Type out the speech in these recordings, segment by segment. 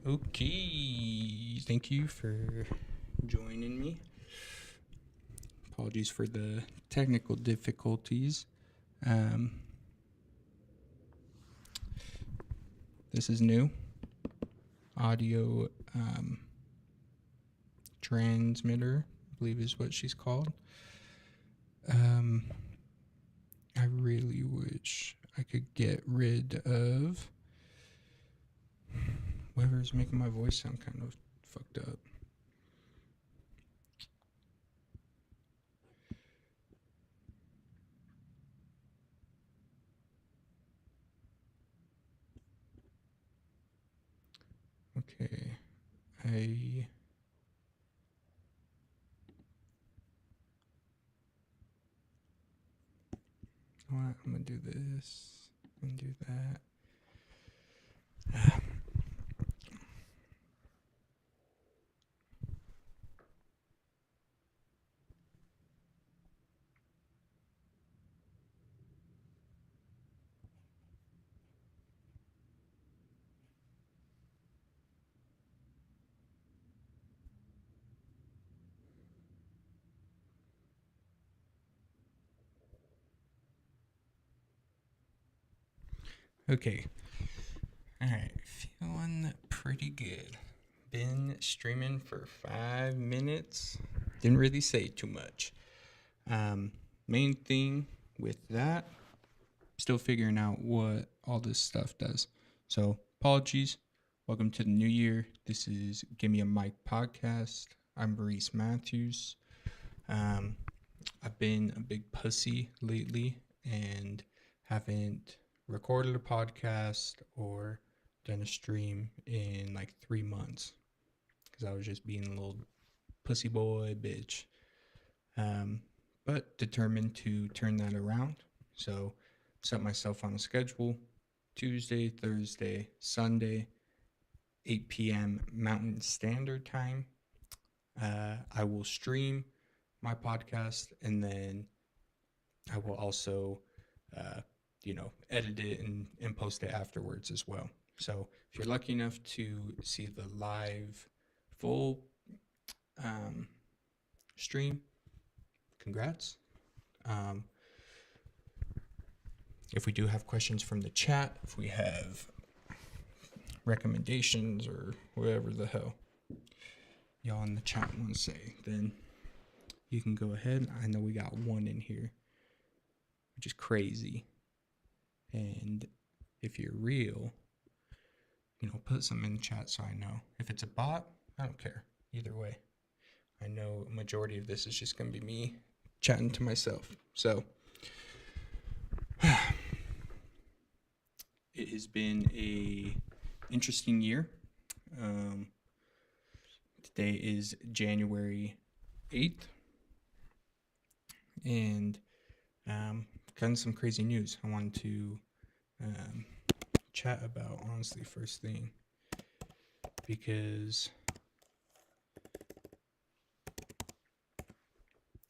Okay, thank you for joining me. Apologies for the technical difficulties. This is new audio transmitter, I believe is what she's called. I really wish I could get rid of whoever's making my voice sound kind of fucked up. Okay, I'm gonna do this and do that. Okay. Alright, feeling pretty good. Been streaming for 5 minutes. Didn't really say too much. Main thing with that, still figuring out what all this stuff does. So, apologies. Welcome to the new year. This is Gimme a Mic podcast. I'm Maurice Matthews. I've been a big pussy lately and haven't recorded a podcast or done a stream in like 3 months because I was just being a little pussy boy bitch. But determined to turn that around. So set myself on a schedule: Tuesday, Thursday, Sunday, 8 p.m. Mountain Standard Time. I will stream my podcast, and then I will also, edit it and post it afterwards as well. So if you're lucky enough to see the live full stream, congrats. If we do have questions from the chat, if we have recommendations or whatever the hell y'all in the chat want to say, then you can go ahead. I know we got one in here, which is crazy. And if you're real, put something in the chat so I know. If it's a bot, I don't care. Either way, I know a majority of this is just going to be me chatting to myself. So it has been a interesting year. Today is January 8th, and kind of some crazy news I wanted to chat about, honestly, first thing, because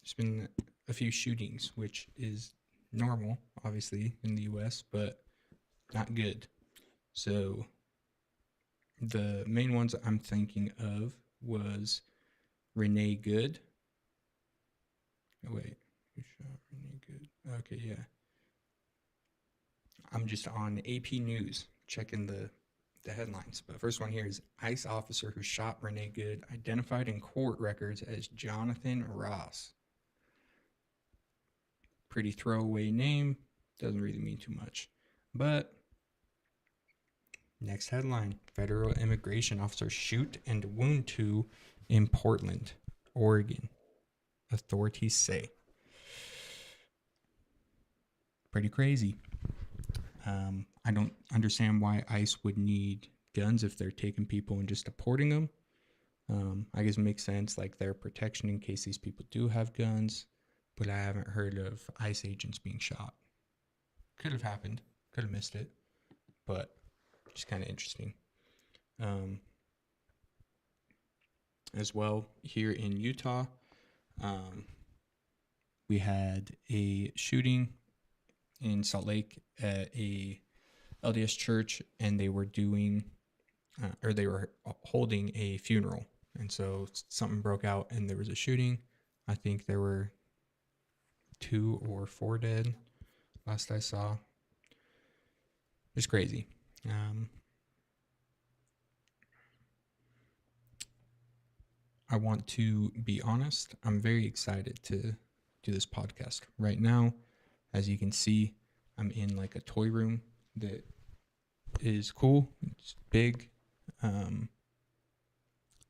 there's been a few shootings, which is normal, obviously, in the U.S., but not good. So the main ones I'm thinking of was Renee Good. Oh, wait, who shot Renee Good? Okay, yeah. I'm just on AP News checking the headlines. But first one here is ICE officer who shot Renee Good identified in court records as Jonathan Ross. Pretty throwaway name. Doesn't really mean too much. But next headline: federal immigration officer shoot and wound 2 in Portland, Oregon, authorities say. Pretty crazy. I don't understand why ICE would need guns if they're taking people and just deporting them. I guess it makes sense, like their protection in case these people do have guns, but I haven't heard of ICE agents being shot. Could have happened, could have missed it, but just kind of interesting. As well, here in Utah, we had a shooting in Salt Lake at a LDS church, and they were doing or they were holding a funeral. And so something broke out and there was a shooting. I think there were 2 or 4 dead last I saw. It's crazy. I want to be honest. I'm very excited to do this podcast right now. As you can see, I'm in like a toy room that is cool. It's big.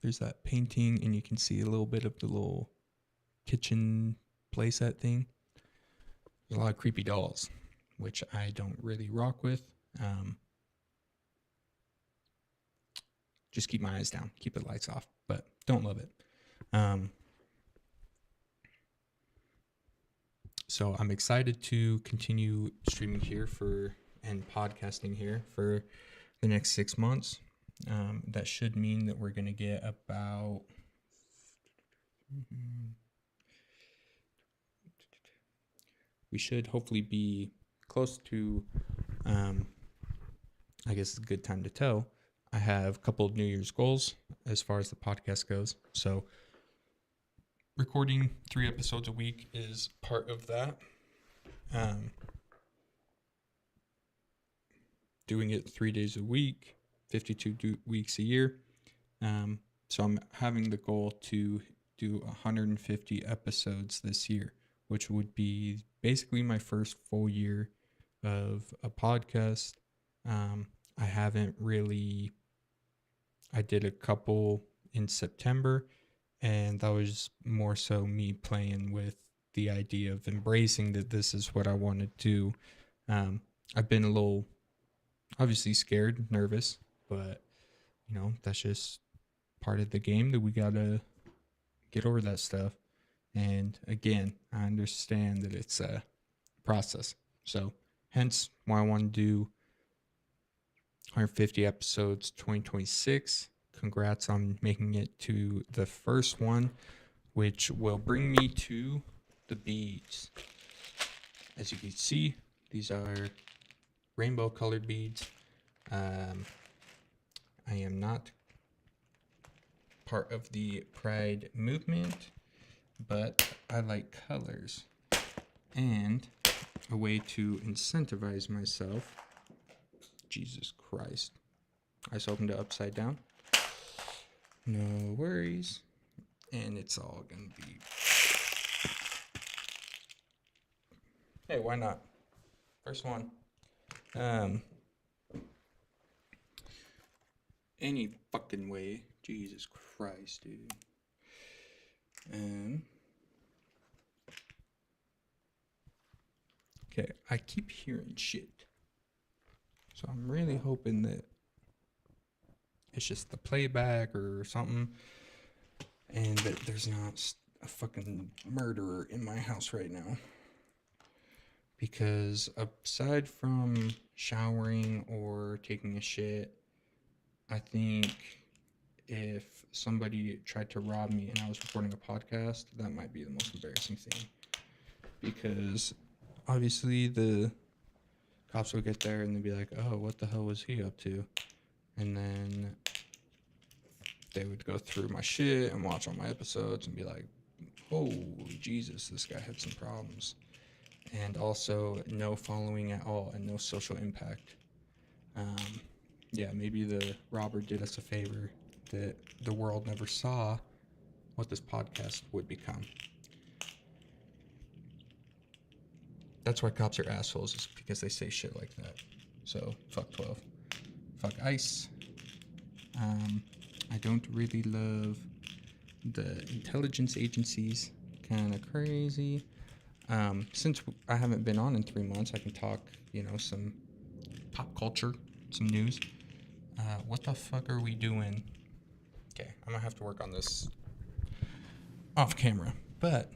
There's that painting, and you can see a little bit of the little kitchen playset thing. There's a lot of creepy dolls, which I don't really rock with. Just keep my eyes down, keep the lights off, but don't love it. So I'm excited to continue streaming here and podcasting here for the next 6 months. That should mean that we're going to get about we should hopefully be close to I guess it's a good time to tell. I have a couple of New Year's goals as far as the podcast goes. So recording 3 episodes a week is part of that. Doing it 3 days a week, 52 weeks a year. So I'm having the goal to do 150 episodes this year, which would be basically my first full year of a podcast. I haven't really, I did a couple in September, and that was more so me playing with the idea of embracing that this is what I want to do. I've been a little, obviously scared, nervous, but that's just part of the game that we gotta get over that stuff. And again, I understand that it's a process. So hence why I want to do 150 episodes 2026. Congrats on making it to the first one, which will bring me to the beads. As you can see, these are rainbow colored beads. I am not part of the Pride movement, but I like colors. And a way to incentivize myself. Jesus Christ. I just opened it upside down. No worries. And it's all gonna be... Hey, why not? First one. Any fucking way. Jesus Christ, dude. Okay, I keep hearing shit. So I'm really hoping that it's just the playback or something, and that there's not a fucking murderer in my house right now. Because aside from showering or taking a shit, I think if somebody tried to rob me and I was recording a podcast, that might be the most embarrassing thing. Because obviously the cops will get there and they'll be like, oh, what the hell was he up to? And then they would go through my shit and watch all my episodes and be like, holy Jesus, this guy had some problems. And also no following at all and no social impact. Yeah, maybe the robber did us a favor that the world never saw what this podcast would become. That's why cops are assholes, is because they say shit like that. So, fuck 12. Fuck ICE. I don't really love the intelligence agencies. Kind of crazy. Since I haven't been on in 3 months, I can talk, some pop culture, some news. What the fuck are we doing? Okay, I'm gonna have to work on this off camera. But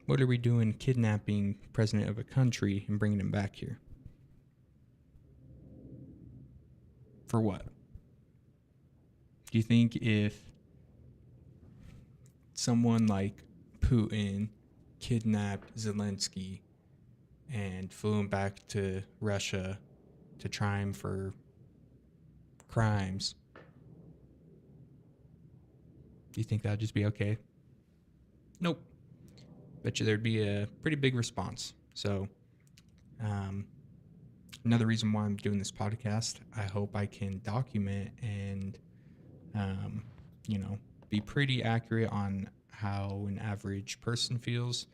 what are we doing kidnapping president of a country and bringing him back here? For what? Do you think if someone like Putin kidnapped Zelensky and flew him back to Russia to try him for crimes, Do you think that'd just be okay? Nope. Bet you there'd be a pretty big response. So, um, another reason why I'm doing this podcast, I hope I can document and, um, you know, be pretty accurate on how an average person feels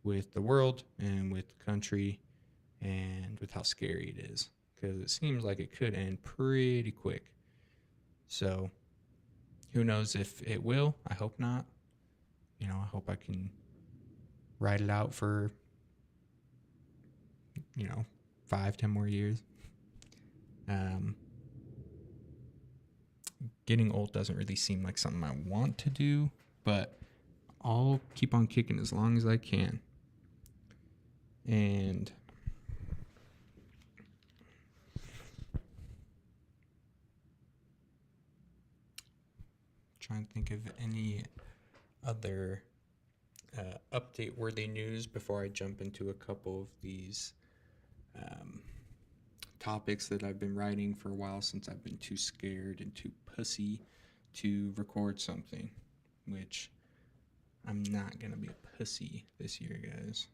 with the world and with the country and with how scary it is. Because it seems like it could end pretty quick. So, who knows if it will? I hope not. I hope I can ride it out for, 5, 10 more years. Um, Getting old doesn't really seem like something I want to do, but I'll keep on kicking as long as I can. And trying to think of any other update worthy news before I jump into a couple of these topics that I've been writing for a while, since I've been too scared and too pussy to record something, which I'm not gonna be a pussy this year, guys.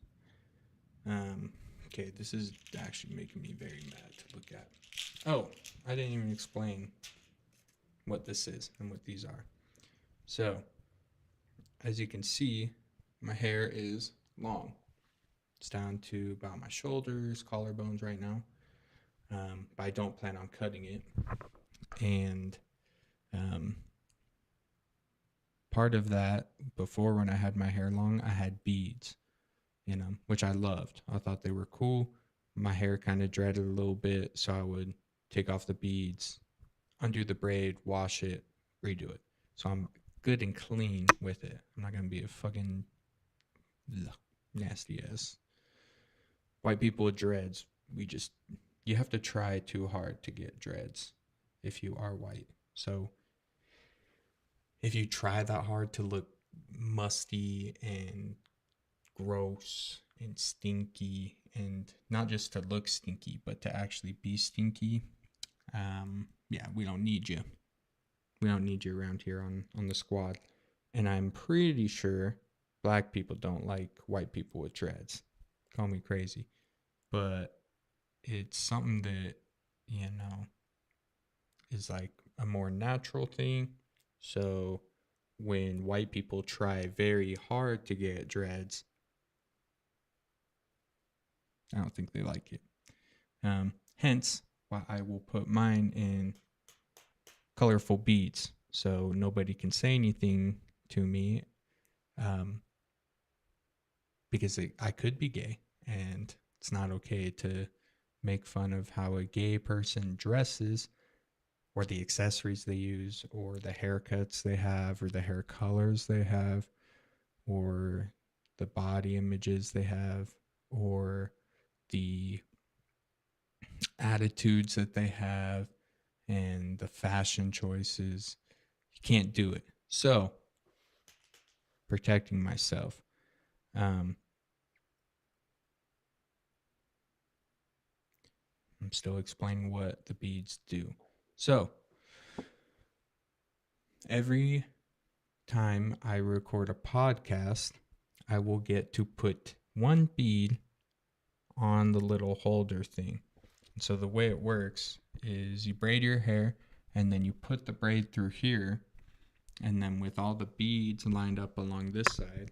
Okay, this is actually making me very mad to look at. Oh, I didn't even explain what this is and what these are. So, as you can see, my hair is long. It's down to about my shoulders, collarbones right now. But I don't plan on cutting it. And part of that, before when I had my hair long, I had beads in them, which I loved. I thought they were cool. My hair kind of dreaded a little bit, so I would take off the beads, undo the braid, wash it, redo it. So I'm good and clean with it. I'm not going to be a fucking nasty ass. White people with dreads, you have to try too hard to get dreads if you are white. So if you try that hard to look musty and gross and stinky, and not just to look stinky, but to actually be stinky, yeah, we don't need you. We don't need you around here on the squad. And I'm pretty sure black people don't like white people with dreads. Call me crazy. But it's something that, is like a more natural thing. So when white people try very hard to get dreads, I don't think they like it. Hence why I will put mine in colorful beads, so nobody can say anything to me, because I could be gay, and it's not okay to make fun of how a gay person dresses, or the accessories they use, or the haircuts they have, or the hair colors they have, or the body images they have, or the attitudes that they have, and the fashion choices. You can't do it. So, protecting myself. I'm still explaining what the beads do. So, every time I record a podcast, I will get to put one bead on the little holder thing. And so the way it works is you braid your hair, and then you put the braid through here, and then with all the beads lined up along this side,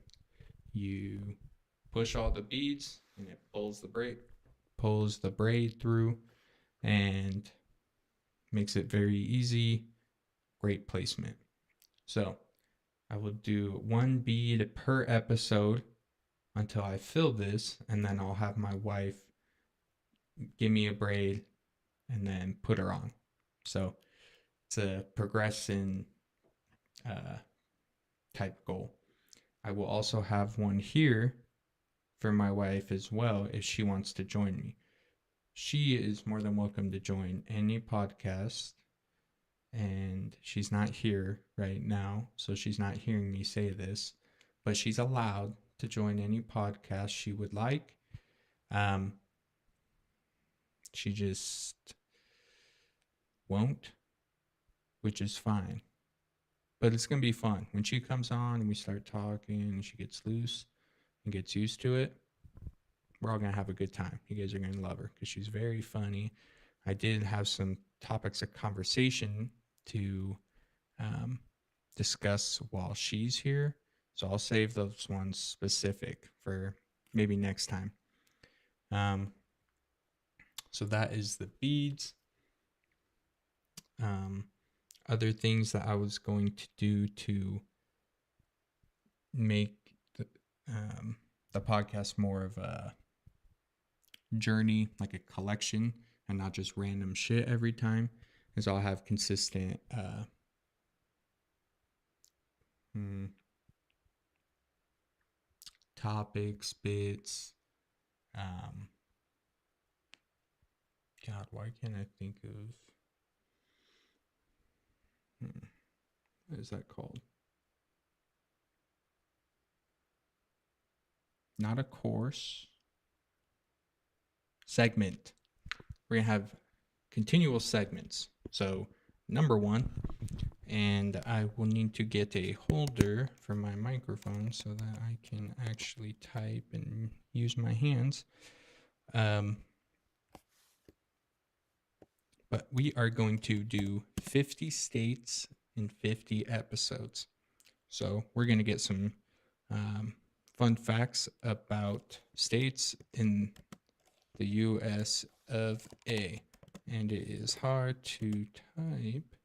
you push all the beads and it pulls the braid through, and makes it very easy. Great placement. So I will do one bead per episode until I fill this, and then I'll have my wife give me a braid and then put her on. So it's a progression type goal. I will also have one here for my wife as well if she wants to join me. She is more than welcome to join any podcast, and she's not here right now, so she's not hearing me say this, but she's allowed to join any podcast she would like. She just won't, which is fine. But it's gonna be fun when she comes on and we start talking and she gets loose and gets used to it. We're all gonna have a good time. You guys are gonna love her because she's very funny. I did have some topics of conversation to um, discuss while she's here, so I'll save those ones specific for maybe next time. Um, so that is the beads. Um, Other things that I was going to do to make um, the podcast more of a journey, like a collection, and not just random shit every time, is I'll have consistent hmm, topics, bits. Um, God, why can't I think of what is that called? Not a course. Segment. We're gonna have continual segments. So number one, and I will need to get a holder for my microphone so that I can actually type and use my hands. But we are going to do 50 states in 50 episodes. So we're going to get some fun facts about states in the US of A. And it is hard to type.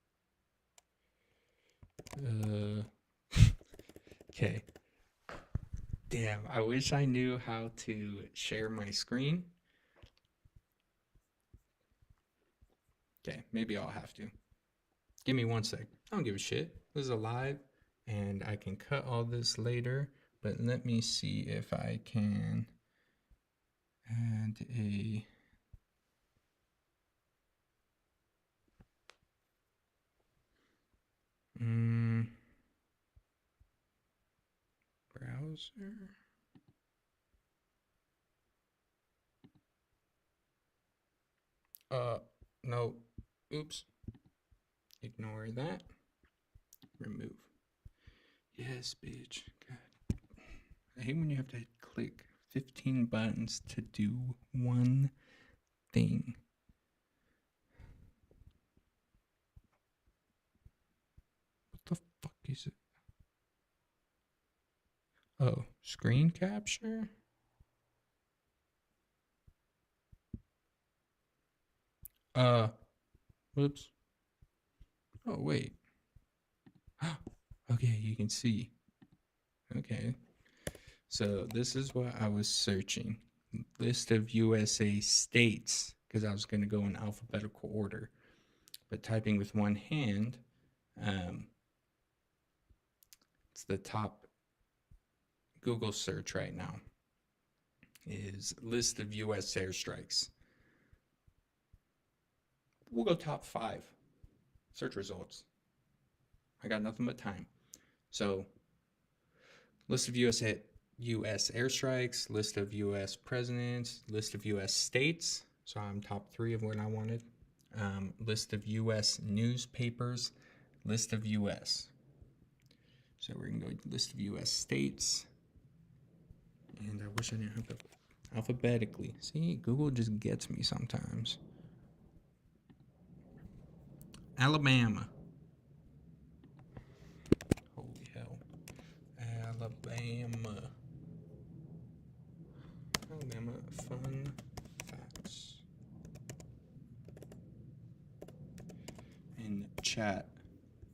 Okay. Damn, I wish I knew how to share my screen. Okay, maybe I'll have to. Give me 1 sec. I don't give a shit. This is a live, and I can cut all this later. But let me see if I can add a browser. No. Oops. Ignore that. Remove. Yes, bitch. God. I hate when you have to click 15 buttons to do one thing. What the fuck is it? Oh, screen capture? Whoops. Oh, wait. Okay, you can see. Okay. So this is what I was searching. List of USA states, because I was going to go in alphabetical order. But typing with one hand, it's the top Google search right now, is list of US airstrikes. We'll go top 5 search results. I got nothing but time. So list of US airstrikes, list of US presidents, list of US states. So I'm top 3 of what I wanted. List of US newspapers, list of US. So we're gonna go list of US states. And I wish I didn't have to alphabetically. See, Google just gets me sometimes. Alabama. Holy hell. Alabama. Alabama fun facts. In chat.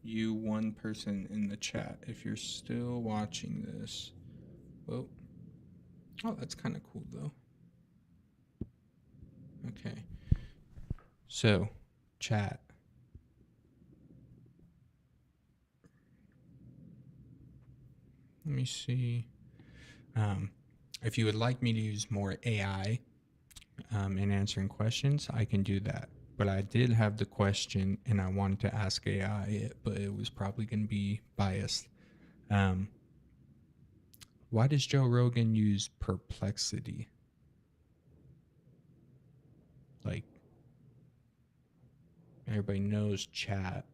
You one person in the chat. If you're still watching this. Well. Oh, that's kind of cool though. Okay. So, chat. Let me see. If you would like me to use more AI in answering questions, I can do that. But I did have the question and I wanted to ask AI it, but it was probably going to be biased. Why does Joe Rogan use perplexity? Like, everybody knows chat.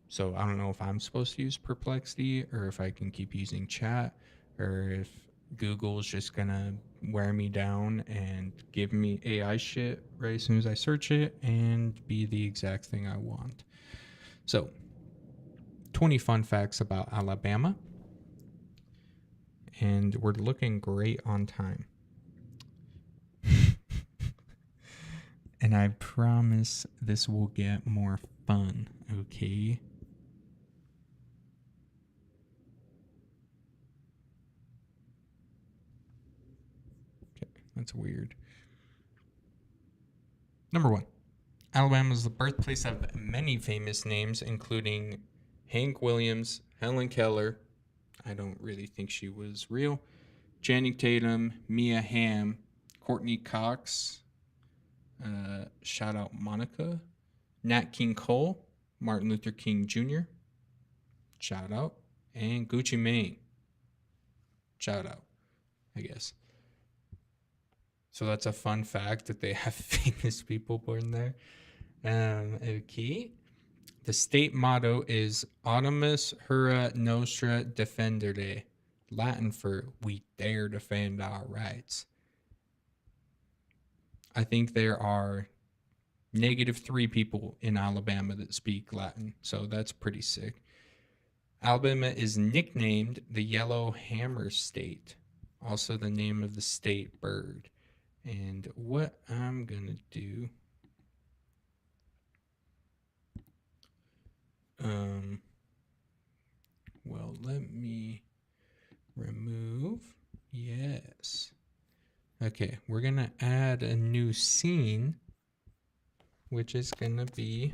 So I don't know if I'm supposed to use Perplexity or if I can keep using chat or if Google's just gonna wear me down and give me AI shit right as soon as I search it and be the exact thing I want. So 20 fun facts about Alabama. And we're looking great on time. And I promise this will get more fun, okay? Okay, that's weird. Number one, Alabama is the birthplace of many famous names, including Hank Williams, Helen Keller. I don't really think she was real. Channing Tatum, Mia Hamm, Courtney Cox. Shout out Monica. Nat King Cole, Martin Luther King Jr. Shout out. And Gucci Mane. Shout out, I guess. So that's a fun fact that they have famous people born there. Okay. The state motto is Audimus Hura Nostra Defendere, Latin for we dare defend our rights. I think there are -3 people in Alabama that speak Latin, so that's pretty sick. Alabama is nicknamed the Yellow Hammer State, also the name of the state bird. And what I'm going to do, well, let me remove, yes. Okay, we're going to add a new scene, which is going to be,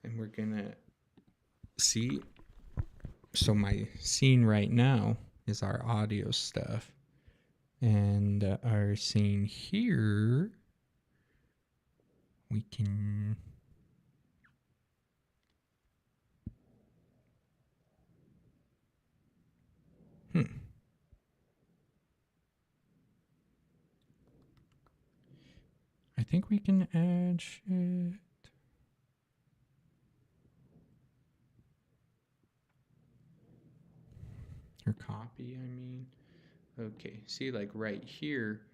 and we're going to see, so my scene right now is our audio stuff. And our scene here, we can I think we can add shit. Or copy, I mean. Okay, see, like right here,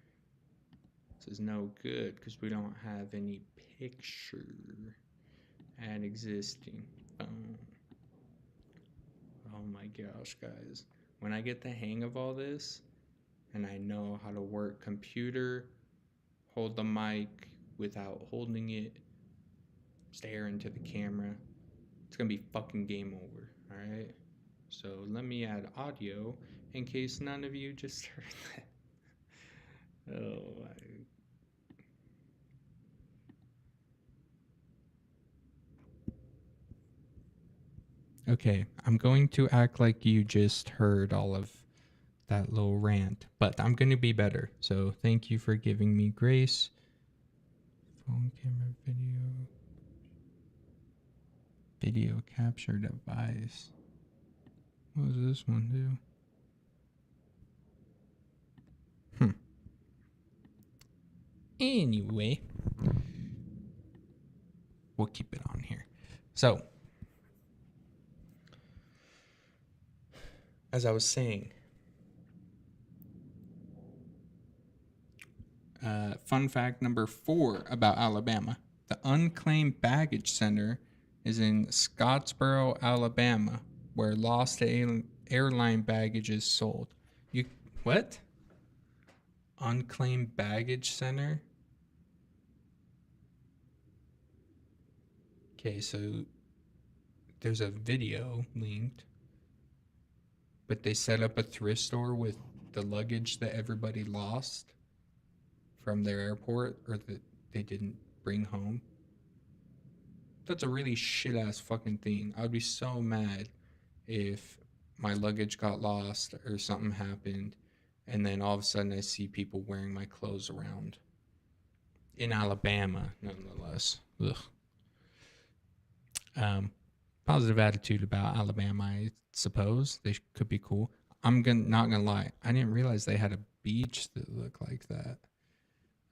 this is no good because we don't have any picture. Add existing phone. Oh my gosh, guys. When I get the hang of all this and I know how to work computer, hold the mic without holding it, stare into the camera, it's gonna be fucking game over, alright? So let me add audio in case none of you just heard that. Oh, okay, I'm going to act like you just heard all of that little rant, but I'm going to be better. So thank you for giving me grace. Phone camera video capture device. What does this one do? Anyway, we'll keep it on here. So, as I was saying, fun fact number 4 about Alabama. The Unclaimed Baggage Center is in Scottsboro, Alabama, where lost airline baggage is sold. You what? Unclaimed Baggage Center? Okay, so there's a video linked, but they set up a thrift store with the luggage that everybody lost from their airport or that they didn't bring home. That's a really shit ass fucking thing. I would be so mad if my luggage got lost or something happened and then all of a sudden I see people wearing my clothes around. In Alabama, nonetheless. Ugh. Positive attitude about Alabama, I suppose. They could be cool. I'm not gonna lie. I didn't realize they had a beach that look like that.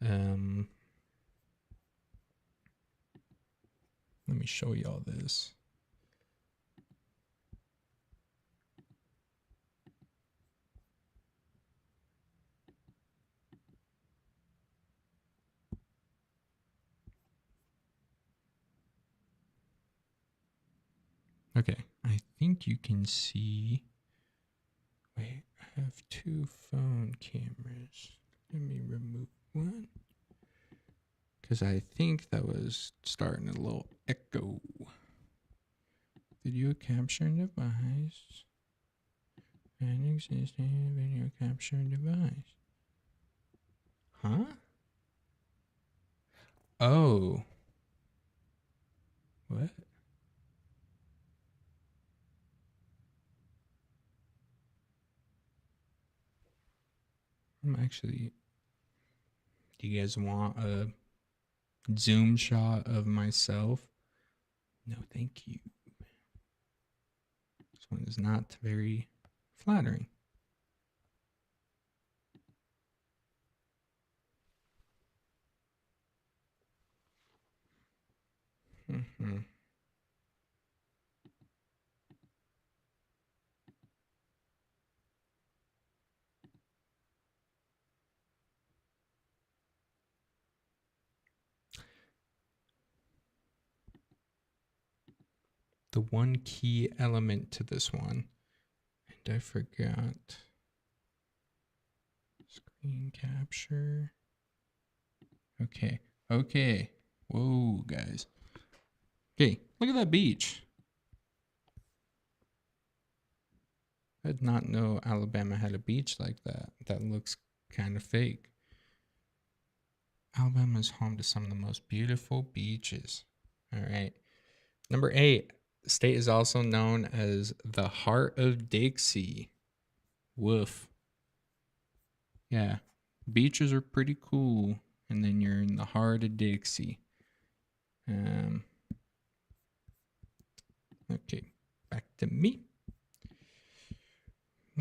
Let me show y'all this. Okay, I think you can see. Wait, I have two phone cameras. Let me remove one. Because I think that was starting a little echo. Video capture device. An existing video capture device. Huh? Oh. What? I'm actually. Do you guys want a zoom shot of myself? No, thank you. This one is not very flattering. Mm-hmm. The one key element to this one, and I forgot. Screen capture. Okay. Okay. Whoa, guys. Okay, look at that beach. I did not know Alabama had a beach like that. That looks kind of fake. Alabama is home to some of the most beautiful beaches. All right. Number 8. The state is also known as the Heart of Dixie. Woof. Yeah. Beaches are pretty cool. And then you're in the heart of Dixie. Okay. Back to me.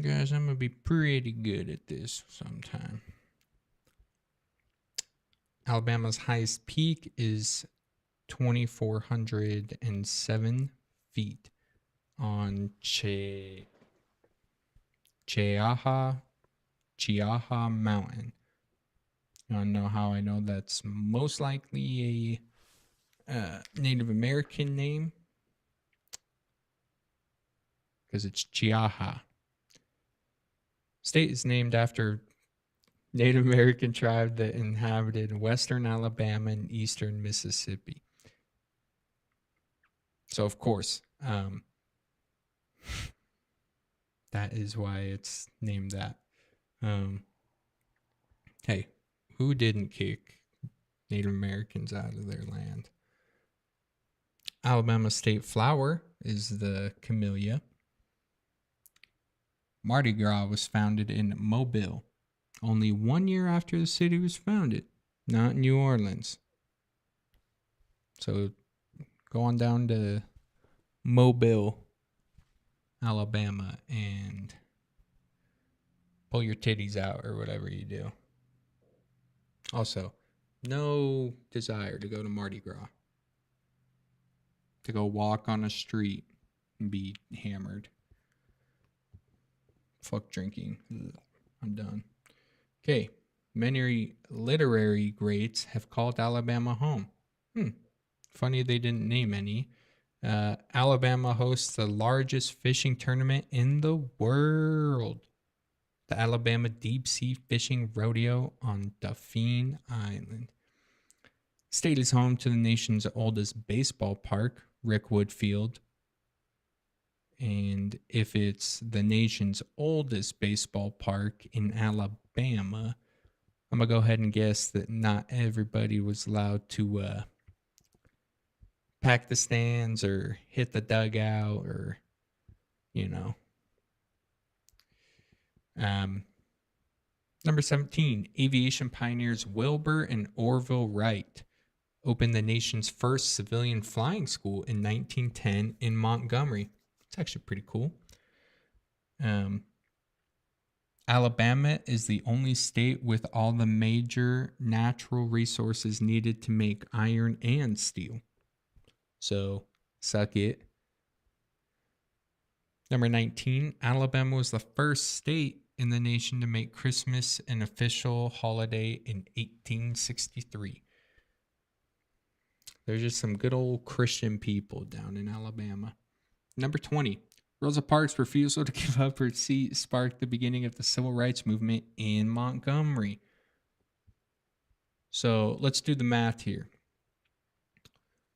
Guys, I'm going to be pretty good at this sometime. Alabama's highest peak is 2,407 feet on Chiaja Mountain. You want to know how I know that's most likely a Native American name? Because it's Chiaja. State is named after Native American tribe that inhabited western Alabama and eastern Mississippi. So, of course, that is why it's named that. Hey, who didn't kick Native Americans out of their land? Alabama state flower is the camellia. Mardi Gras was founded in Mobile, only 1 year after the city was founded, not New Orleans. So go on down to Mobile, Alabama, and pull your titties out or whatever you do. Also, no desire to go to Mardi Gras. To go walk on a street and be hammered. Fuck drinking. Ugh, I'm done. Okay. Many literary greats have called Alabama home. Funny they didn't name any. Alabama hosts the largest fishing tournament in the world. The Alabama Deep Sea Fishing Rodeo on Dauphin Island. State is home to the nation's oldest baseball park, Rickwood Field. And if it's the nation's oldest baseball park in Alabama, I'm going to go ahead and guess that not everybody was allowed to pack the stands or hit the dugout or, you know. Number 17, aviation pioneers Wilbur and Orville Wright opened the nation's first civilian flying school in 1910 in Montgomery. It's actually pretty cool. Alabama is the only state with all the major natural resources needed to make iron and steel. So, suck it. Number 19, Alabama was the first state in the nation to make Christmas an official holiday in 1863. There's just some good old Christian people down in Alabama. Number 20, Rosa Parks' refusal to give up her seat sparked the beginning of the civil rights movement in Montgomery. So let's do the math here.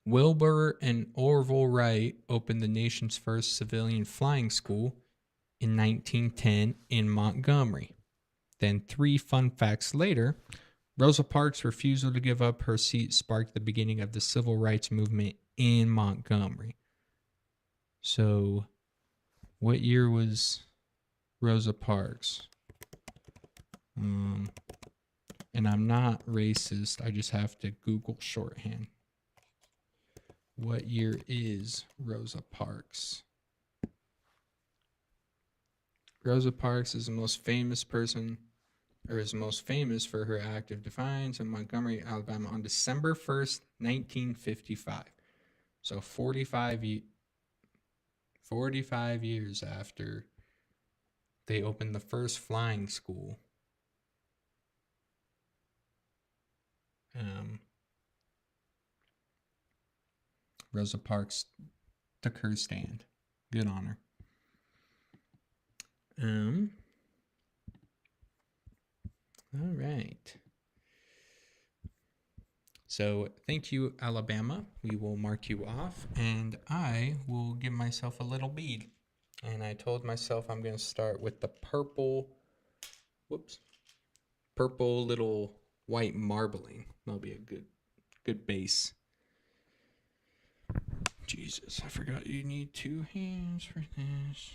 Wilbur and Orville Wright opened the nation's first civilian flying school in 1910 in Montgomery. Then 3 fun facts later, Rosa Parks' refusal to give up her seat sparked the beginning of the civil rights movement in Montgomery. So, what year was Rosa Parks? And I'm not racist. I just have to Google shorthand. What year is Rosa Parks? Rosa Parks is the most famous person, or is most famous for her act of defiance in Montgomery, Alabama on December 1st, 1955. So 45 years after they opened the first flying school. Rosa Parks took her stand. Good on her. All right. So thank you, Alabama. We will mark you off, and I will give myself a little bead. And I told myself I'm going to start with the purple little white marbling. That'll be a good base. Jesus, I forgot you need 2 hands for this.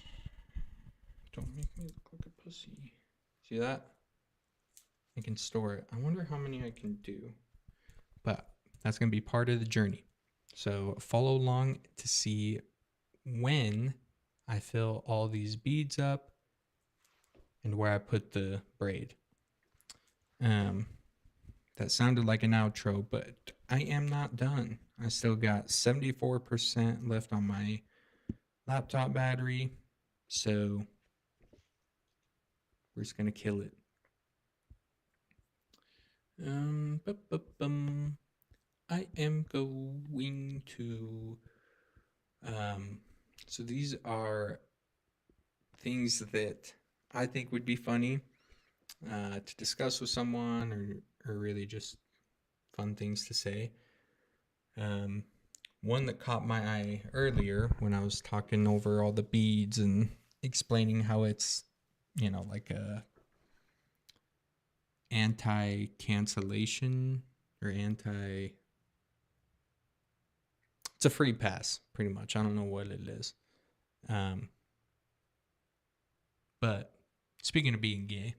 Don't make me look like a pussy. See that? I can store it. I wonder how many I can do. But that's going to be part of the journey. So follow along to see when I fill all these beads up and where I put the braid. That sounded like an outro, but I am not done. I still got 74% left on my laptop battery. So we're just going to kill it. I am going to so these are things that I think would be funny to discuss with someone, or really just fun things to say. One that caught my eye earlier when I was talking over all the beads and explaining how it's, like a anti-cancellation or it's a free pass, pretty much. I don't know what it is. But speaking of being gay,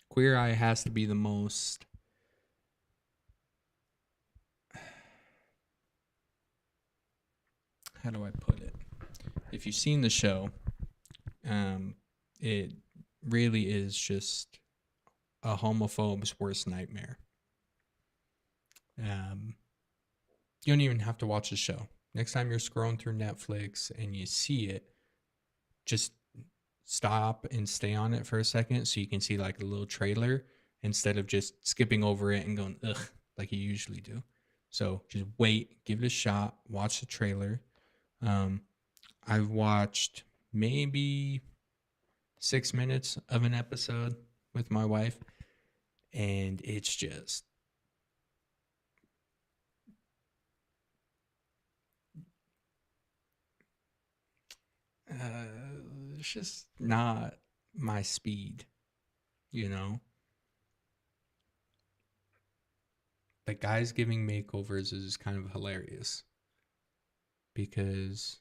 Queer Eye has to be the most how do I put it? If you've seen the show, it really is just a homophobe's worst nightmare. You don't even have to watch the show. Next time you're scrolling through Netflix and you see it, just stop and stay on it for a second so you can see like a little trailer instead of just skipping over it and going ugh like you usually do. So just wait, give it a shot, watch the trailer. I've watched maybe 6 minutes of an episode with my wife, and it's just it's just not my speed, The guys giving makeovers is kind of hilarious, because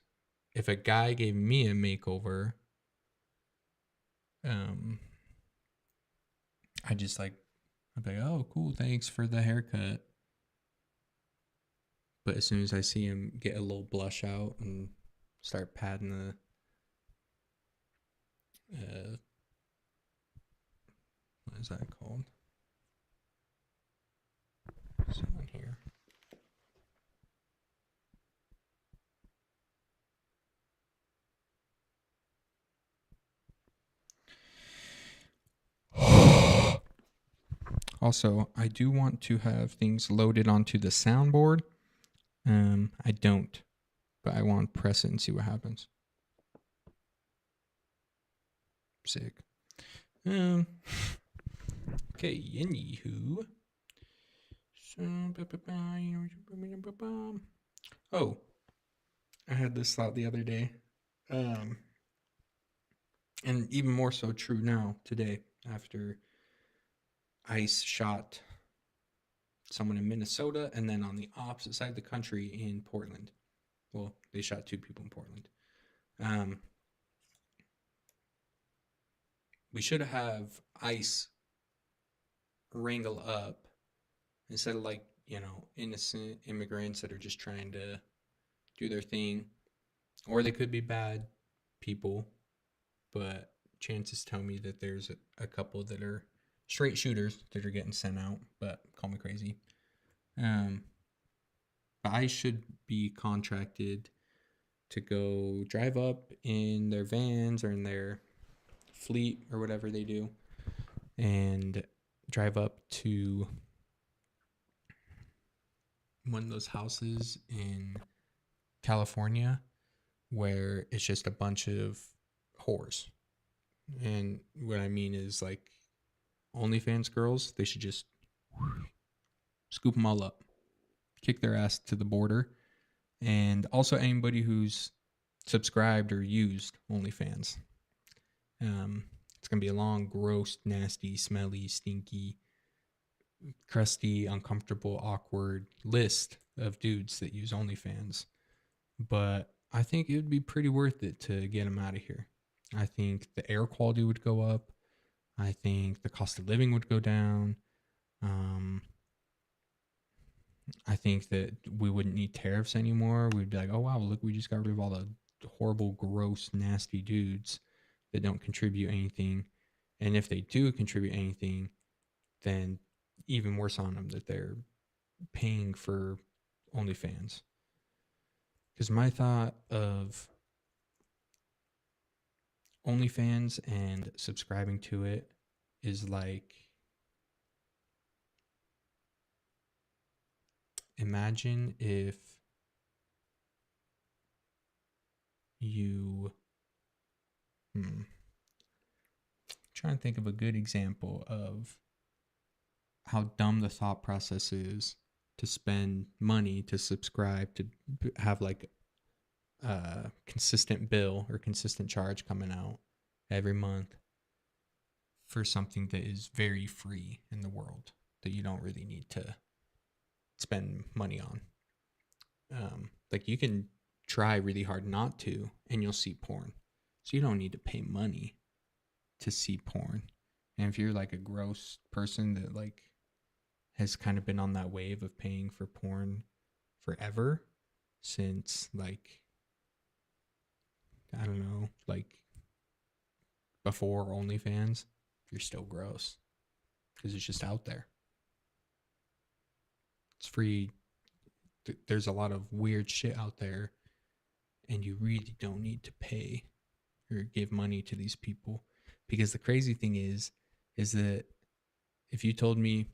if a guy gave me a makeover, I'd be like, oh, cool, thanks for the haircut. But as soon as I see him get a little blush out and start patting what is that called? Someone here. Also, I do want to have things loaded onto the soundboard. I don't, but I want to press it and see what happens. Sick. Okay, anywho. Oh, I had this thought the other day. And even more so true now, today, after ICE shot someone in Minnesota and then on the opposite side of the country in Portland. Well, they shot 2 people in Portland. We should have ICE wrangle up instead of like, innocent immigrants that are just trying to do their thing. Or they could be bad people, but chances tell me that there's a couple that are straight shooters that are getting sent out, but call me crazy. But I should be contracted to go drive up in their vans or in their fleet or whatever they do and drive up to one of those houses in California where it's just a bunch of whores. And what I mean is like OnlyFans girls, they should just scoop them all up, kick their ass to the border. And also anybody who's subscribed or used OnlyFans. It's going to be a long, gross, nasty, smelly, stinky, crusty, uncomfortable, awkward list of dudes that use OnlyFans. But I think it would be pretty worth it to get them out of here. I think the air quality would go up. I think the cost of living would go down. I think that we wouldn't need tariffs anymore. We'd be like, oh, wow, look, we just got rid of all the horrible, gross, nasty dudes that don't contribute anything. And if they do contribute anything, then even worse on them that they're paying for OnlyFans. Because my thought of OnlyFans and subscribing to it is like, imagine if you trying to think of a good example of how dumb the thought process is to spend money to subscribe to have like a consistent bill or consistent charge coming out every month for something that is very free in the world that you don't really need to spend money on. Like you can try really hard not to and you'll see porn. So you don't need to pay money to see porn. And if you're like a gross person that like has kind of been on that wave of paying for porn forever since like, I don't know, like before OnlyFans, you're still gross because it's just out there. It's free. There's a lot of weird shit out there and you really don't need to pay or give money to these people. Because the crazy thing is that if you told me,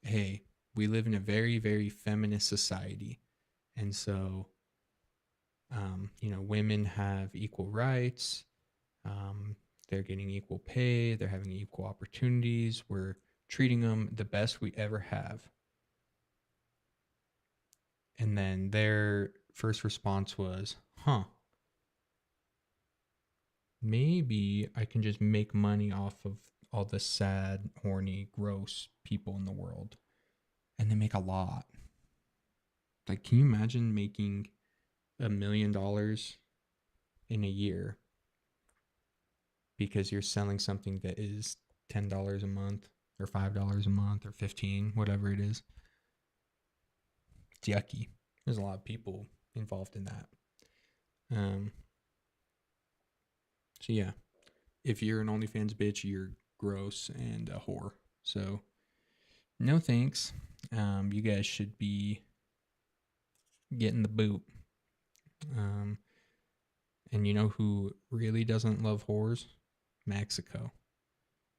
hey, we live in a very, very feminist society. And so, women have equal rights. They're getting equal pay. They're having equal opportunities. We're treating them the best we ever have. And then their first response was, maybe I can just make money off of all the sad, horny, gross people in the world. And they make a lot. Like, can you imagine making $1 million in a year because you're selling something that is $10 a month or $5 a month or $15, whatever it is? It's yucky. There's a lot of people involved in that. So yeah, if you're an OnlyFans bitch, you're gross and a whore. So no thanks. You guys should be getting the boot. Um, and you know who really doesn't love whores? Mexico.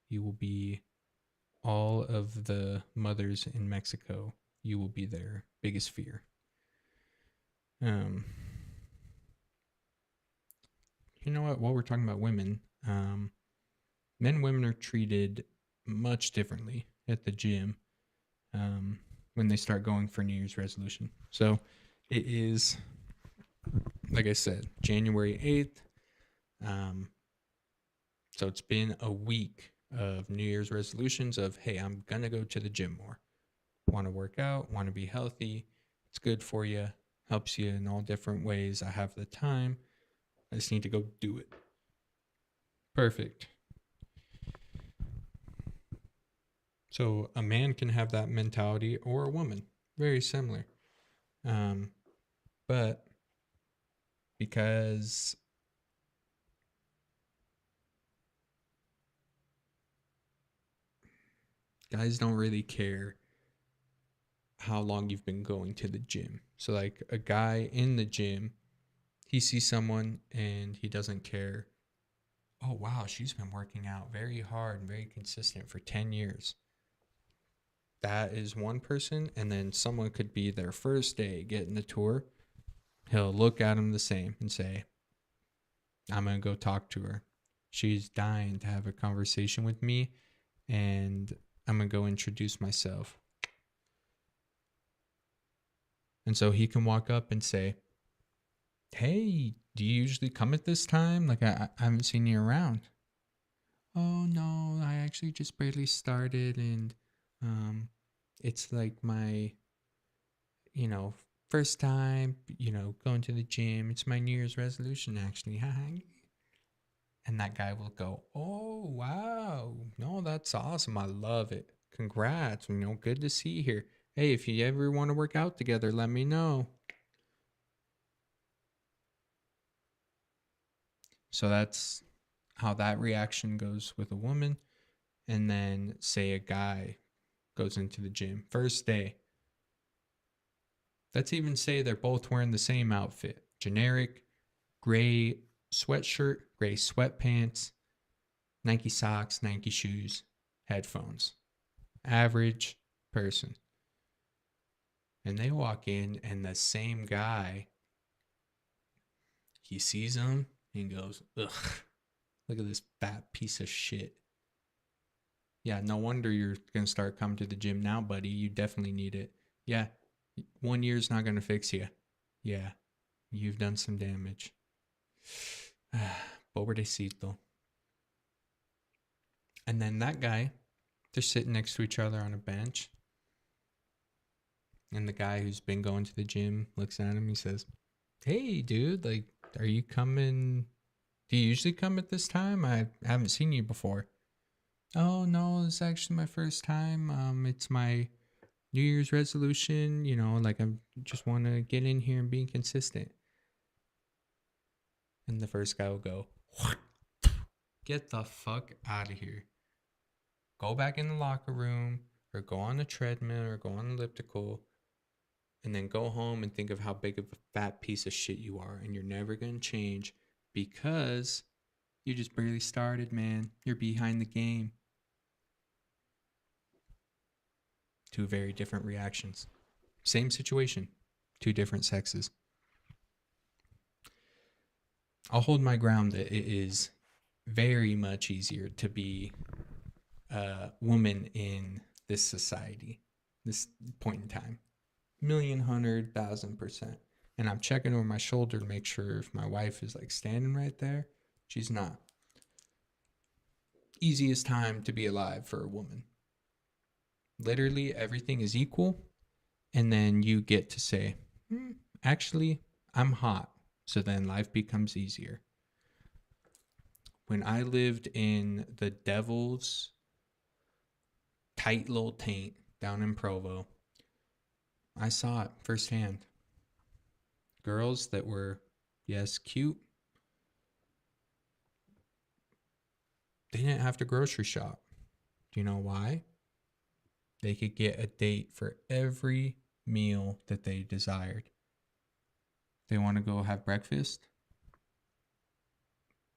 You will be all of the mothers in Mexico. You will be their biggest fear. Um, you know what? While we're talking about women, men and women are treated much differently at the gym when they start going for New Year's resolution. So it is, like I said, January 8th. So it's been a week of New Year's resolutions of, hey, I'm going to go to the gym more. Want to work out, want to be healthy. It's good for you, helps you in all different ways. I have the time. I just need to go do it. Perfect. So a man can have that mentality or a woman, very similar. But because guys don't really care how long you've been going to the gym. So like a guy in the gym, he sees someone and he doesn't care. Oh wow, she's been working out very hard and very consistent for 10 years. That is one person, and then someone could be their first day getting the tour. He'll look at him the same and say, I'm going to go talk to her. She's dying to have a conversation with me, and I'm going to go introduce myself. And so he can walk up and say, hey, do you usually come at this time? Like, I haven't seen you around. Oh, no, I actually just barely started, and it's like my, you know, first time, going to the gym. It's my New Year's resolution, actually. And that guy will go, oh, wow. No, that's awesome. I love it. Congrats. Good to see you here. Hey, if you ever want to work out together, let me know. So that's how that reaction goes with a woman. And then say a guy goes into the gym first day. Let's even say they're both wearing the same outfit. Generic gray sweatshirt, gray sweatpants, Nike socks, Nike shoes, headphones. Average person. And they walk in, and the same guy, he sees them and goes, ugh, look at this fat piece of shit. Yeah, no wonder you're going to start coming to the gym now, buddy. You definitely need it. Yeah, 1 year's not going to fix you. Yeah, you've done some damage. Pobrecito. And then that guy, they're sitting next to each other on a bench. And the guy who's been going to the gym looks at him. He says, hey, dude, like, are you coming? Do you usually come at this time? I haven't seen you before. Oh, no, it's actually my first time. It's my New Year's resolution. Like I just want to get in here and be consistent. And the first guy will go, get the fuck out of here. Go back in the locker room or go on the treadmill or go on the elliptical and then go home and think of how big of a fat piece of shit you are. And you're never going to change because you just barely started, man. You're behind the game. Two very different reactions. Same situation, two different sexes. I'll hold my ground that it is very much easier to be a woman in this society, this point in time. 1,100,000%. And I'm checking over my shoulder to make sure if my wife is like standing right there. She's not. Easiest time to be alive for a woman. Literally everything is equal. And then you get to say, actually, I'm hot. So then life becomes easier. When I lived in the devil's tight little taint down in Provo, I saw it firsthand. Girls that were, yes, cute, They didn't have to grocery shop. Do you know why? They could get a date for every meal that they desired. They want to go have breakfast?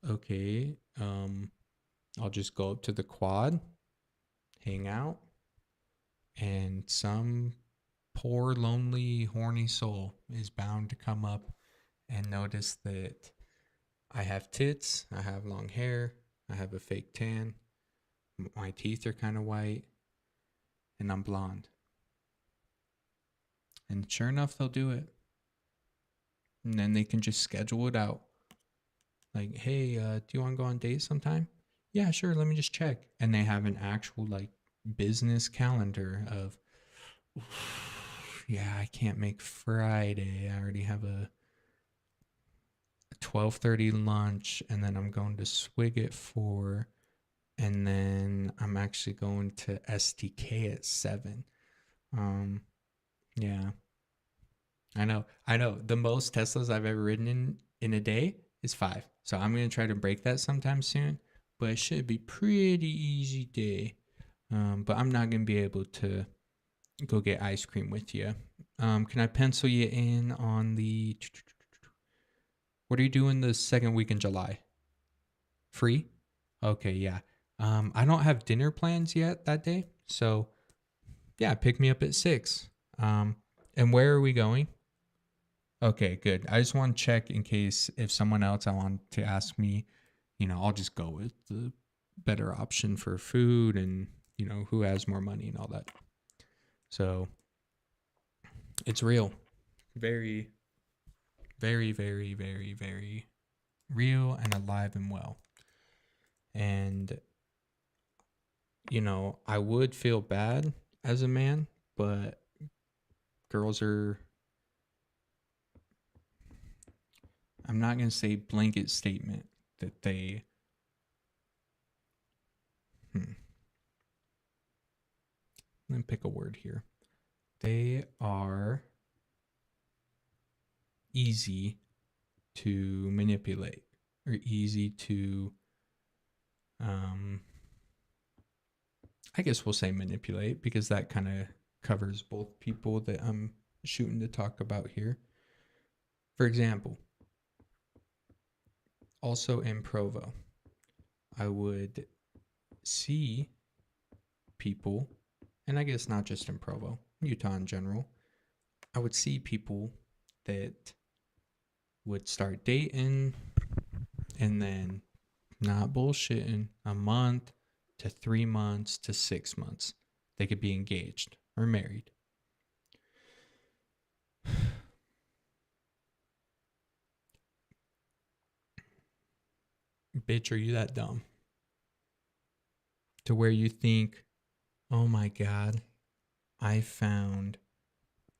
Okay, I'll just go up to the quad, hang out, and some poor, lonely, horny soul is bound to come up and notice that I have tits, I have long hair, I have a fake tan, my teeth are kind of white, and I'm blonde. And sure enough, they'll do it. And then they can just schedule it out. Like, hey, do you want to go on dates sometime? Yeah, sure. Let me just check. And they have an actual like business calendar of, yeah, I can't make Friday. I already have a 12:30 lunch, and then I'm going to Swig at 4, and then I'm actually going to STK at 7. Yeah, I know. The most Teslas I've ever ridden in a day is 5. So I'm gonna try to break that sometime soon, but it should be pretty easy day. But I'm not gonna be able to go get ice cream with you. Can I pencil you in on the? What are you doing the second week in July? Free? Okay, yeah. I don't have dinner plans yet that day, so yeah, pick me up at 6. And where are we going? Okay, good. I just want to check in case if someone else I want to ask me, I'll just go with the better option for food and, who has more money and all that. So it's real. Very, very, very, very, very real and alive and well. And, I would feel bad as a man, but girls are, I'm not going to say blanket statement that they, let me pick a word here. They are easy to manipulate or easy to, I guess we'll say manipulate because that kind of covers both people that I'm shooting to talk about here. For example, also in Provo, I would see people, and I guess not just in Provo, Utah in general, I would see people that would start dating and then not bullshitting a month to 3 months to 6 months. They could be engaged or married. Bitch, are you that dumb? To where you think, oh my God, I found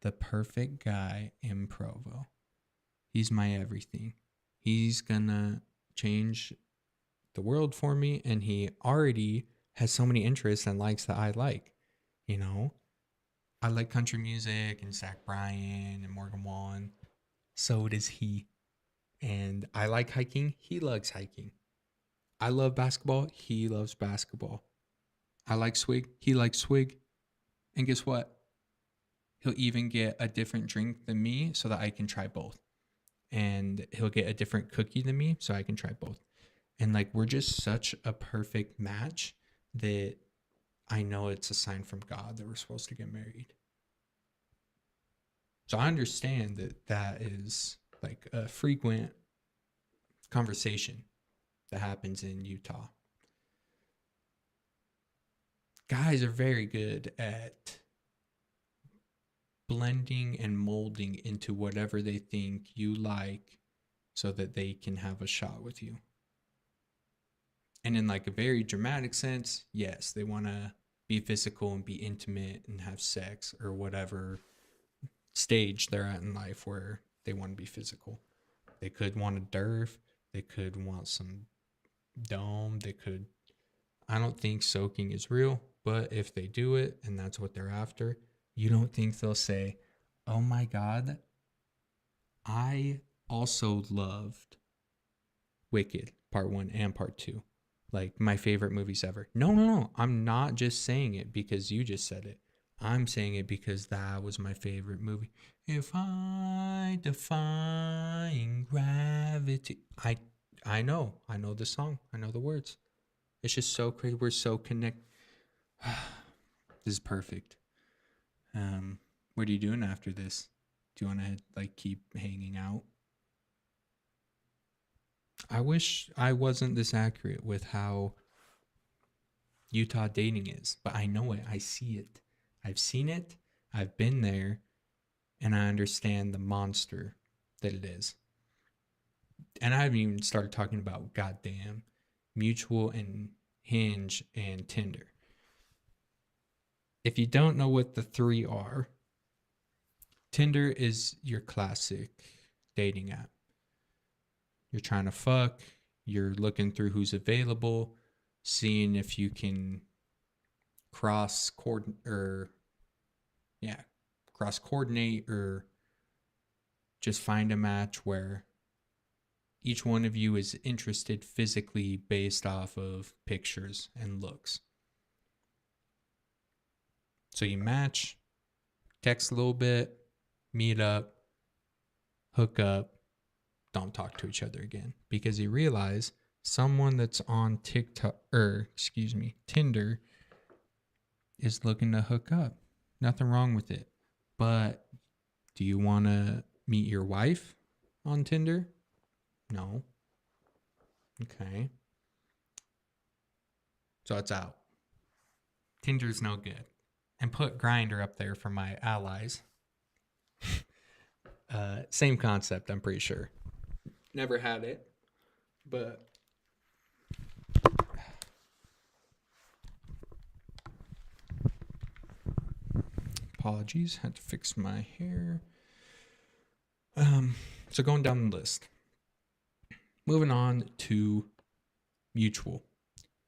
the perfect guy in Provo. He's my everything. He's gonna change the world for me, and he already has so many interests and likes that I like. I like country music and Zach Bryan and Morgan Wallen. So does he. And I like hiking. He likes hiking. I love basketball. He loves basketball. I like swig. He likes swig. And guess what? He'll even get a different drink than me so that I can try both. And he'll get a different cookie than me so I can try both. And like, we're just such a perfect match that I know it's a sign from God that we're supposed to get married. So I understand that that is like a frequent conversation that happens in Utah. Guys are very good at blending and molding into whatever they think you like so that they can have a shot with you. And in like a very dramatic sense, yes, they want to be physical and be intimate and have sex or whatever stage they're at in life where they want to be physical. They could want a derf. They could want some dome. I don't think soaking is real, but if they do it and that's what they're after, you don't think they'll say, oh my God, I also loved Wicked Part 1 and Part 2. Like my favorite movies ever. No, no, no. I'm not just saying it because you just said it. I'm saying it because that was my favorite movie. If I define gravity, I know. I know the song. I know the words. It's just so crazy. We're so connected. This is perfect. What are you doing after this? Do you want to like keep hanging out? I wish I wasn't this accurate with how Utah dating is, but I know it. I see it. I've seen it. I've been there, and I understand the monster that it is. And I haven't even started talking about goddamn Mutual and Hinge and Tinder. If you don't know what the three are, Tinder is your classic dating app. You're trying to fuck, you're looking through who's available, seeing if you can cross coordinate or just find a match where each one of you is interested physically based off of pictures and looks. So you match, text a little bit, meet up, hook up, don't talk to each other again, because you realize someone that's on Tinder is looking to hook up. Nothing wrong with it. But do you want to meet your wife on Tinder? No. Okay. So it's out. Tinder's no good. And put Grindr up there for my allies. Same concept, I'm pretty sure. Never had it, but apologies, had to fix my hair. So going down the list. Moving on to Mutual.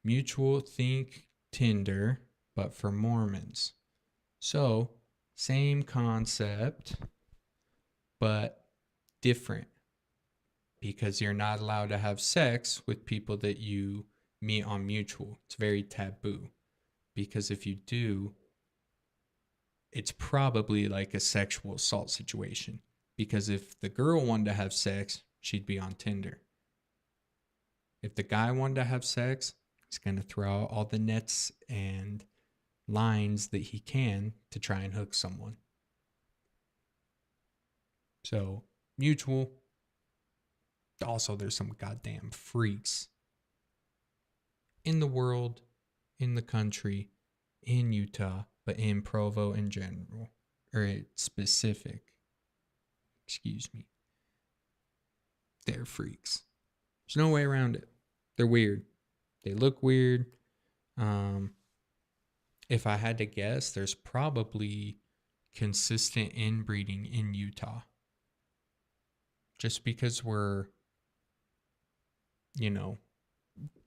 Mutual, think Tinder, but for Mormons. So, same concept, but different, because you're not allowed to have sex with people that you meet on Mutual. It's very taboo, because if you do, it's probably like a sexual assault situation, because if the girl wanted to have sex, she'd be on Tinder. If the guy wanted to have sex, he's going to throw out all the nets and lines that he can to try and hook someone. So, Mutual. Also, there's some goddamn freaks in the world, in the country, in Utah, but in Provo in general, or specific. Excuse me. They're freaks. There's no way around it. They're weird. They look weird. If I had to guess, there's probably consistent inbreeding in Utah. Just because we're,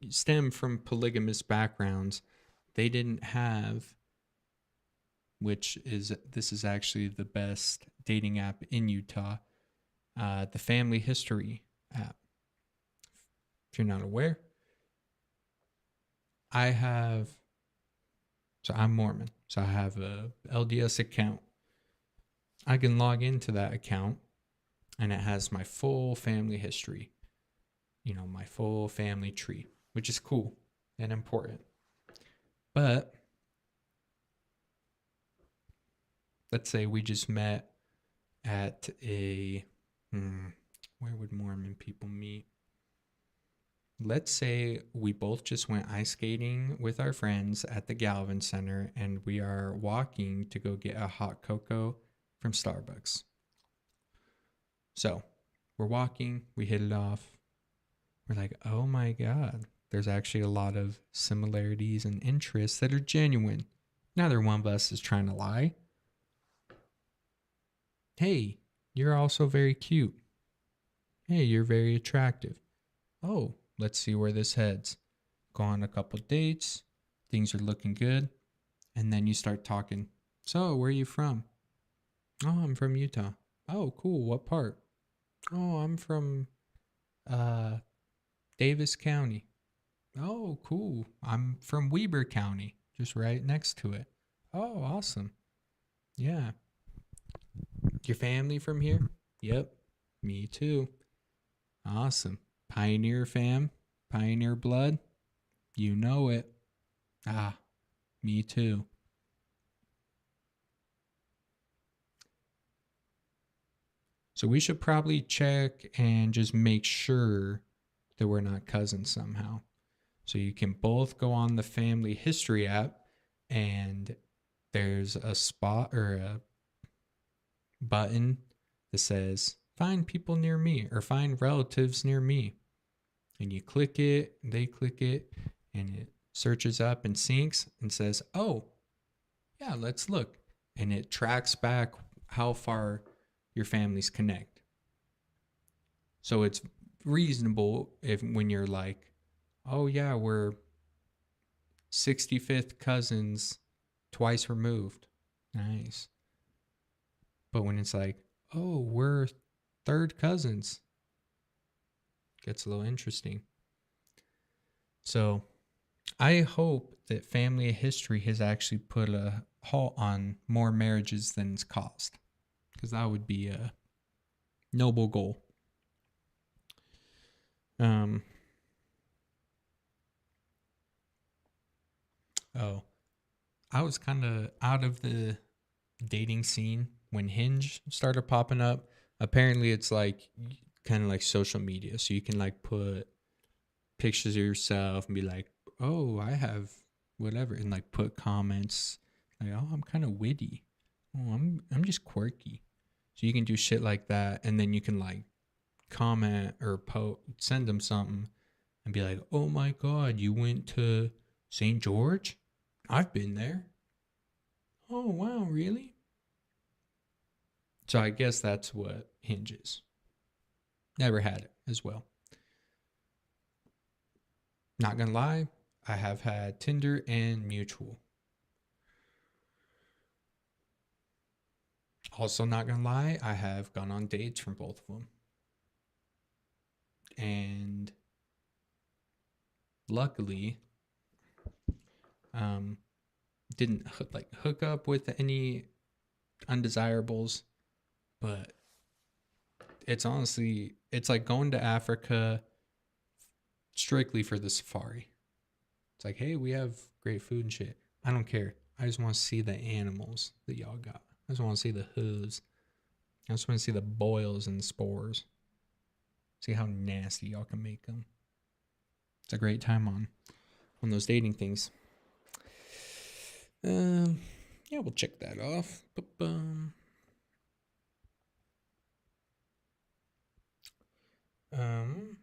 stem from polygamous backgrounds, they didn't have, this is actually the best dating app in Utah, the Family History app. If you're not aware, I'm Mormon, so I have a LDS account. I can log into that account and it has my full family history, my full family tree, which is cool and important. But let's say we just met at where would Mormon people meet? Let's say we both just went ice skating with our friends at the Galvin Center and we are walking to go get a hot cocoa from Starbucks. So we're walking, we hit it off. We're like, oh my God, there's actually a lot of similarities and interests that are genuine. Neither one of us is trying to lie. Hey, you're also very cute. Hey, you're very attractive. Oh, let's see where this heads. Go on a couple dates. Things are looking good. And then you start talking. So, where are you from? Oh, I'm from Utah. Oh, cool. What part? Oh, I'm from Davis County. Oh, cool. I'm from Weber County, just right next to it. Oh, awesome. Yeah. Your family from here? Yep. Me too. Awesome. Pioneer fam, Pioneer blood. You know it. Ah, me too. So we should probably check and just make sure that we're not cousins somehow. So you can both go on the family history app and there's a spot or a button that says find people near me or find relatives near me. And you click it, they click it, and it searches up and syncs and says, oh, yeah, let's look. And it tracks back how far your families connect. So it's reasonable if when you're like, oh, yeah, we're 65th cousins twice removed. Nice. But when it's like, oh, we're third cousins, gets a little interesting. So I hope that family history has actually put a halt on more marriages than it's caused, because that would be a noble goal. Um, oh, I was kind of out of the dating scene when Hinge started popping up. Apparently, it's like kind of like social media, so you can like put pictures of yourself and be like, "Oh, I have whatever," and like put comments like, "Oh, I'm kind of witty. Oh, I'm just quirky." So you can do shit like that, and then you can like comment or send them something, and be like, "Oh my god, you went to St. George? I've been there. Oh wow, really?" So I guess that's what Hinge is. Never had it as well. Not gonna lie, I have had Tinder and Mutual. Also, not gonna lie, I have gone on dates from both of them. And luckily, um, didn't like hook up with any undesirables, but it's like going to Africa strictly for the safari. It's like, hey, we have great food and shit. I don't care. I just want to see the animals that y'all got. I just want to see the hooves. I just want to see the boils and the spores. See how nasty y'all can make them. It's a great time on those dating things. Yeah, we'll check that off. Um,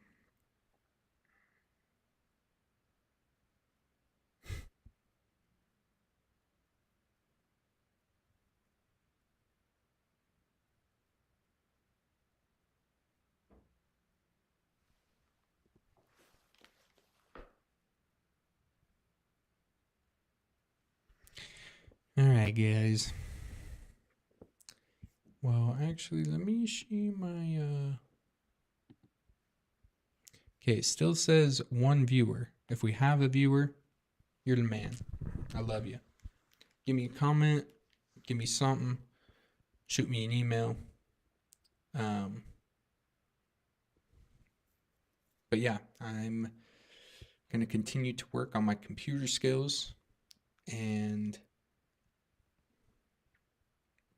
all right, guys. Well, actually, let me see my. Okay, it still says one viewer. If we have a viewer, you're the man. I love you. Give me a comment. Give me something. Shoot me an email. Um, but yeah, I'm going to continue to work on my computer skills. And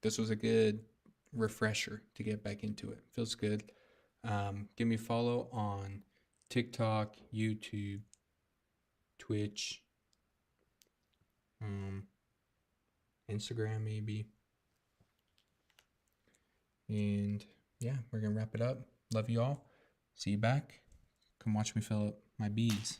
this was a good refresher to get back into it. Feels good. Give me a follow on TikTok, YouTube, Twitch, Instagram, maybe. And yeah, we're going to wrap it up. Love you all. See you back. Come watch me fill up my bees.